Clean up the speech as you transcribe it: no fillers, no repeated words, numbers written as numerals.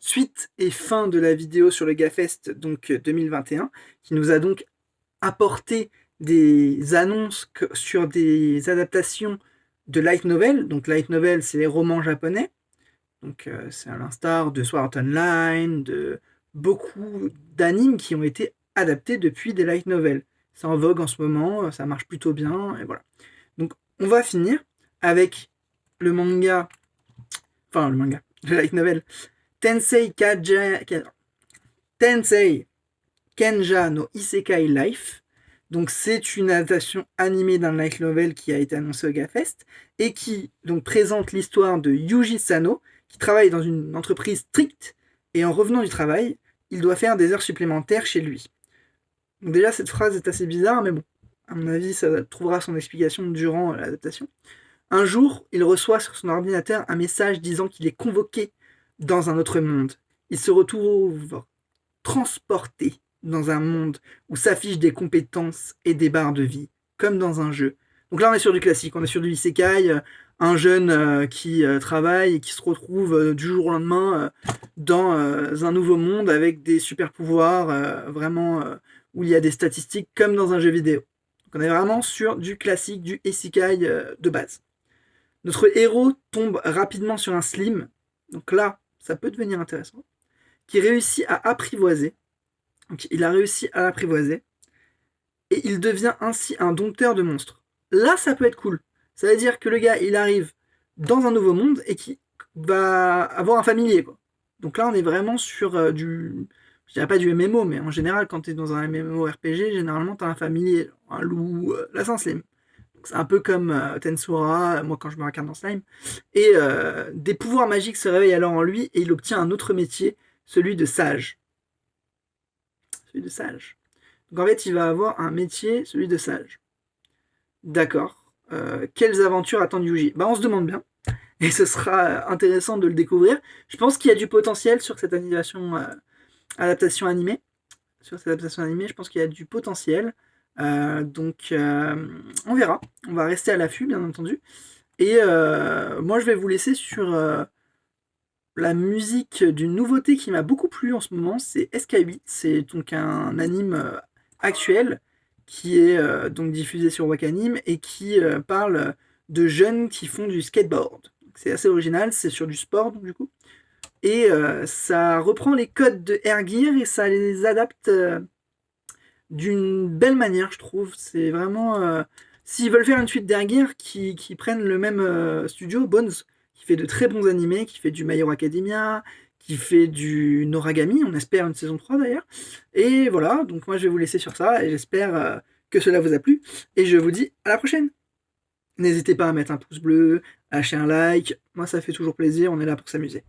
suite et fin de la vidéo sur le GAFest donc 2021, qui nous a donc apporté des annonces sur des adaptations de light novel. Donc light novel, c'est les romans japonais. Donc c'est à l'instar de Sword Art Online, de beaucoup d'animes qui ont été adaptés depuis des light novels. C'est en vogue en ce moment, ça marche plutôt bien, et voilà. Donc on va finir avec le manga, le light novel, Tensei Kenja no Isekai Life. Donc c'est une adaptation animée d'un light novel qui a été annoncé au GAFest et qui donc présente l'histoire de Yuji Sano qui travaille dans une entreprise stricte et en revenant du travail, il doit faire des heures supplémentaires chez lui. Donc déjà cette phrase est assez bizarre mais bon, à mon avis ça trouvera son explication durant l'adaptation. Un jour, il reçoit sur son ordinateur un message disant qu'il est convoqué dans un autre monde. Il se retrouve transporté dans un monde où s'affichent des compétences et des barres de vie, comme dans un jeu. Donc là, on est sur du classique, on est sur du isekai, un jeune qui travaille et qui se retrouve du jour au lendemain dans un nouveau monde avec des super pouvoirs, vraiment où il y a des statistiques comme dans un jeu vidéo. Donc on est vraiment sur du classique, du isekai de base. Notre héros tombe rapidement sur un slim, donc là, ça peut devenir intéressant, qui réussit à apprivoiser. Donc il a réussi à l'apprivoiser, et il devient ainsi un dompteur de monstres. Là, ça peut être cool. Ça veut dire que le gars, il arrive dans un nouveau monde et qui va avoir un familier, quoi. Donc là, on est vraiment sur je dirais pas du MMO, mais en général, quand tu es dans un MMORPG, généralement, tu as un familier, un loup, là, c'est un slim. C'est un peu comme Tensura, moi quand je me regarde dans Slime. Et des pouvoirs magiques se réveillent alors en lui et il obtient un autre métier, celui de sage. Celui de sage. Donc en fait, il va avoir un métier, celui de sage. D'accord. Quelles aventures attendent Yuji? Bah on se demande bien. Et ce sera intéressant de le découvrir. Je pense qu'il y a du potentiel sur cette adaptation animée. Sur cette adaptation animée, je pense qu'il y a du potentiel. Donc on verra. On va rester à l'affût, bien entendu. Et moi, je vais vous laisser sur la musique d'une nouveauté qui m'a beaucoup plu en ce moment. C'est SK8. C'est donc un anime actuel qui est donc diffusé sur Wakanim et qui parle de jeunes qui font du skateboard. C'est assez original. C'est sur du sport, donc, du coup. Et ça reprend les codes de Air Gear et ça les adapte d'une belle manière, je trouve. C'est vraiment... s'ils veulent faire une suite d'Air Gear, qui prennent le même studio, Bones, qui fait de très bons animés, qui fait du My Hero Academia, qui fait du Noragami, on espère une saison 3 d'ailleurs. Et voilà, donc moi je vais vous laisser sur ça, et j'espère que cela vous a plu. Et je vous dis à la prochaine. N'hésitez pas à mettre un pouce bleu, à lâcher un like, moi ça fait toujours plaisir, on est là pour s'amuser.